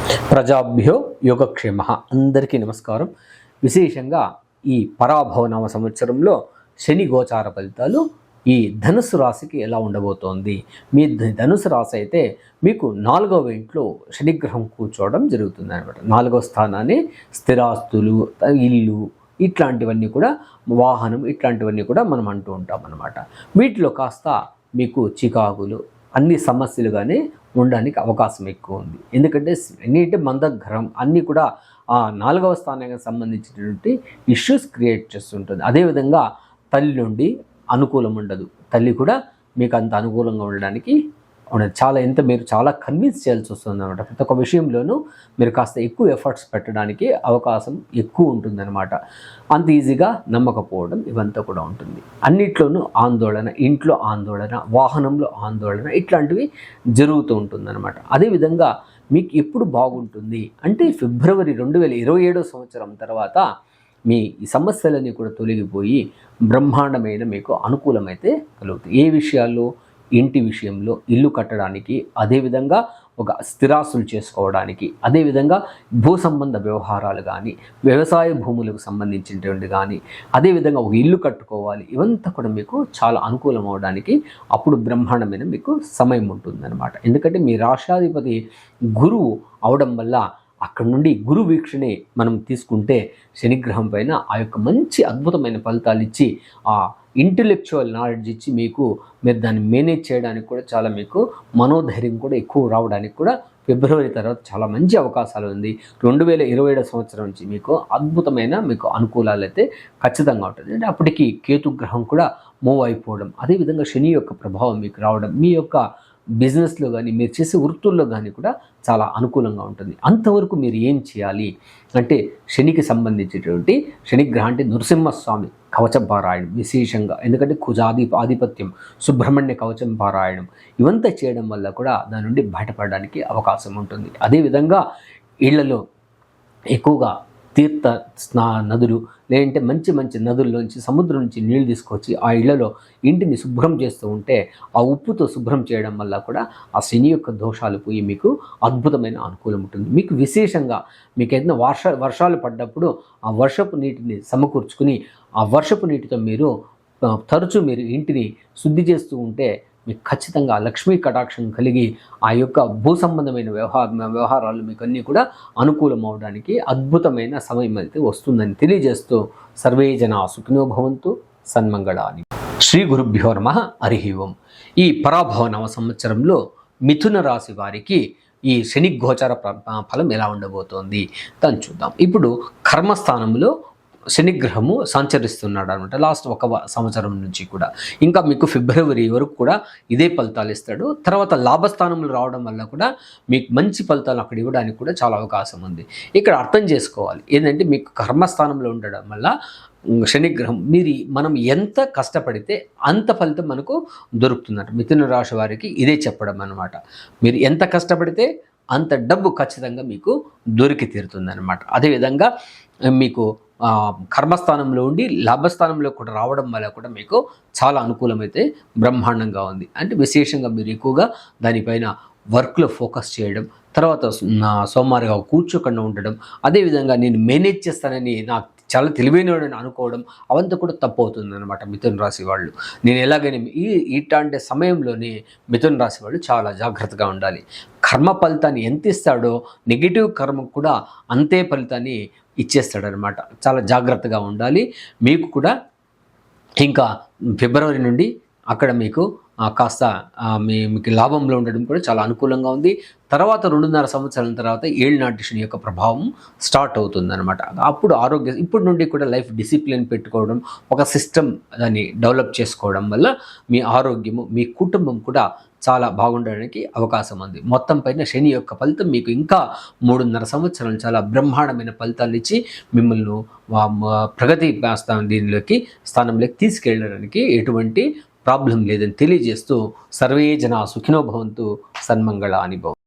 ప్రజాభ్యో యోగక్షేమ. అందరికీ నమస్కారం. విశేషంగా ఈ పరాభవనామ సంవత్సరంలో శని గోచార ఫలితాలు ఈ ధనుసు రాశికి ఎలా ఉండబోతోంది. మీ ధనుసు రాశి అయితే మీకు 4వ ఇంట్లో శనిగ్రహం కూర్చోవడం జరుగుతుంది అనమాట. 4వ స్థానాన్ని స్థిరాస్తులు, ఇల్లు ఇట్లాంటివన్నీ కూడా, వాహనం ఇట్లాంటివన్నీ కూడా మనం అంటూ ఉంటాం అన్నమాట. వీటిలో కాస్త మీకు చికాకులు, అన్ని సమస్యలుగానే ఉండడానికి అవకాశం ఎక్కువ ఉంది. ఎందుకంటే అన్నింటి మందగ్రహం అన్నీ కూడా ఆ 4వ స్థానానికి సంబంధించినటువంటి ఇష్యూస్ క్రియేట్ చేస్తుంటుంది. అదేవిధంగా తల్లి నుండి అనుకూలం ఉండదు. తల్లి కూడా మీకు అంత అనుకూలంగా ఉండడానికి ఉండదు. మీరు చాలా కన్విన్స్ చేయాల్సి వస్తుంది అనమాట. ప్రతి ఒక్క విషయంలోనూ మీరు కాస్త ఎక్కువ ఎఫర్ట్స్ పెట్టడానికి అవకాశం ఎక్కువ ఉంటుందన్నమాట. అంత ఈజీగా నమ్మకపోవడం ఇవంతా కూడా ఉంటుంది. అన్నిట్లోనూ ఆందోళన, ఇంట్లో ఆందోళన, వాహనంలో ఆందోళన ఇట్లాంటివి జరుగుతూ ఉంటుందన్నమాట. అదేవిధంగా మీకు ఎప్పుడు బాగుంటుంది అంటే ఫిబ్రవరి 2027 సంవత్సరం తర్వాత మీ ఈ సమస్యలన్నీ కూడా తొలగిపోయి బ్రహ్మాండమైన మీకు అనుకూలమైతే కలుగుతాయి. ఏ విషయాల్లో? ఇంటి విషయంలో, ఇల్లు కట్టడానికి, అదేవిధంగా ఒక స్థిరాస్తులు చేసుకోవడానికి, అదేవిధంగా భూ సంబంధ వ్యవహారాలు కానీ, వ్యవసాయ భూములకు సంబంధించినటువంటి కానీ, అదేవిధంగా ఒక ఇల్లు కట్టుకోవాలి, ఇవంతా కూడా మీకు చాలా అనుకూలం అవడానికి అప్పుడు బ్రహ్మాండమైన మీకు సమయం ఉంటుందన్నమాట. ఎందుకంటే మీ రాష్ట్రాధిపతి గురువు అవడం వల్ల అక్కడ నుండి గురు వీక్షణే మనం తీసుకుంటే శనిగ్రహం పైన ఆ యొక్క మంచి అద్భుతమైన ఫలితాలు ఇచ్చి, ఆ ఇంటెలెక్చువల్ నాలెడ్జ్ ఇచ్చి మీరు దాన్ని మేనేజ్ చేయడానికి కూడా చాలా మీకు మనోధైర్యం కూడా ఎక్కువ రావడానికి కూడా ఫిబ్రవరి తర్వాత చాలా మంచి అవకాశాలు ఉంది. 2027 సంవత్సరం నుంచి మీకు అద్భుతమైన మీకు అనుకూలాలు అయితే ఖచ్చితంగా ఉంటుంది. అంటే అప్పటికి కేతుగ్రహం కూడా మూవ్ అయిపోవడం, అదేవిధంగా శని యొక్క ప్రభావం మీకు రావడం, మీ యొక్క బిజినెస్లో కానీ, మీరు చేసే వృత్తుల్లో కానీ కూడా చాలా అనుకూలంగా ఉంటుంది. అంతవరకు మీరు ఏం చేయాలి అంటే శనికి సంబంధించినటువంటి శనిగ్రహం అంటే నృసింహస్వామి కవచం పారాయణం విశేషంగా, ఎందుకంటే ఆధిపత్యం, సుబ్రహ్మణ్య కవచం పారాయణం ఇవంతా చేయడం వల్ల కూడా దాని నుండి బయటపడడానికి అవకాశం ఉంటుంది. అదేవిధంగా ఇళ్లలో ఎక్కువగా తీర్థ నదులు, లేదంటే మంచి మంచి నదుల్లోంచి, సముద్రం నుంచి నీళ్ళు తీసుకొచ్చి ఆ ఇళ్లలో ఇంటిని శుభ్రం చేస్తూ ఉంటే ఆ ఉప్పుతో శుభ్రం చేయడం వల్ల కూడా ఆ శని యొక్క దోషాలు పోయి మీకు అద్భుతమైన అనుకూలం ఉంటుంది. మీకు విశేషంగా మీకు ఏదైనా వర్షాలు పడ్డప్పుడు ఆ వర్షపు నీటిని సమకూర్చుకుని ఆ వర్షపు నీటితో మీరు తరచూ మీరు ఇంటిని శుద్ధి చేస్తూ ఉంటే మీకు ఖచ్చితంగా లక్ష్మీ కటాక్షం కలిగి ఆ యొక్క భూ సంబంధమైన వ్యవహారాలు మీకు అన్నీ కూడా అనుకూలం అవడానికి అద్భుతమైన సమయం అయితే వస్తుందని తెలియజేస్తూ సర్వే జనా సుఖినో భవంతు, సన్మంగళాని. శ్రీ గురుభ్యో నమః. హరి ఓం. ఈ పరాభవ సంవత్సరంలో మిథున రాశి వారికి ఈ శని గోచార ఫలం ఎలా ఉండబోతోంది దాన్ని చూద్దాం. ఇప్పుడు కర్మస్థానంలో శనిగ్రహము సంచరిస్తున్నాడు అనమాట. లాస్ట్ 1 సంవత్సరం నుంచి కూడా ఇంకా మీకు ఫిబ్రవరి వరకు కూడా ఇదే ఫలితాలు ఇస్తాడు. తర్వాత లాభస్థానంలో రావడం వల్ల కూడా మీకు మంచి ఫలితాలు అక్కడ ఇవ్వడానికి కూడా చాలా అవకాశం ఉంది. ఇక్కడ అర్థం చేసుకోవాలి ఏంటంటే మీకు కర్మస్థానంలో ఉండడం వల్ల శనిగ్రహం మనం ఎంత కష్టపడితే అంత ఫలితం మనకు దొరుకుతుందంట. మిథున రాశి వారికి ఇదే చెప్పడం అనమాట. మీరు ఎంత కష్టపడితే అంత డబ్బు ఖచ్చితంగా మీకు దొరికి తీరుతుందన్నమాట. అదేవిధంగా మీకు కర్మస్థానంలో ఉండి లాభస్థానంలో కూడా రావడం వల్ల కూడా మీకు చాలా అనుకూలమైతే బ్రహ్మాండంగా ఉంది. అంటే విశేషంగా మీరు ఎక్కువగా దానిపైన వర్క్లో ఫోకస్ చేయడం, తర్వాత సోమవారిగా కూర్చోకుండా ఉండడం, అదేవిధంగా నేను మేనేజ్ చేస్తానని నాకు చాలా తెలివైనవాడని అనుకోవడం అవంతా కూడా తప్పు అవుతుంది అనమాట. మిథున రాశి వాళ్ళు నేను ఎలాగైనా ఇట్లాంటి సమయంలోనే మిథున రాశి వాళ్ళు చాలా జాగ్రత్తగా ఉండాలి. కర్మ ఫలితాన్ని ఎంత ఇస్తాడో నెగిటివ్ కర్మ కూడా అంతే ఫలితాన్ని ఇచ్చేస్తాడనమాట. చాలా జాగ్రత్తగా ఉండాలి. మీకు కూడా ఇంకా ఫిబ్రవరి నుండి అక్కడ మీకు కాస్త మీకు లాభంలో ఉండడం కూడా చాలా అనుకూలంగా ఉంది. తర్వాత 2.5 సంవత్సరాల తర్వాత ఏళ్ళనాటి శని యొక్క ప్రభావం స్టార్ట్ అవుతుందన్నమాట. అప్పుడు ఇప్పటి నుండి కూడా లైఫ్ డిసిప్లిన్ పెట్టుకోవడం, ఒక సిస్టమ్ దాన్ని డెవలప్ చేసుకోవడం వల్ల మీ ఆరోగ్యము, మీ కుటుంబం కూడా చాలా బాగుండడానికి అవకాశం ఉంది. మొత్తం పైన శని యొక్క ఫలితం మీకు ఇంకా 3.5 సంవత్సరాలు చాలా బ్రహ్మాండమైన ఫలితాలు ఇచ్చి మిమ్మల్ని ప్రగతి స్థానంలోకి తీసుకెళ్ళడానికి ఎటువంటి ప్రాబ్లం లేదని తెలియజేస్తూ సర్వే జనా సుఖినో భవంతు, సన్మంగళాని భవంతు.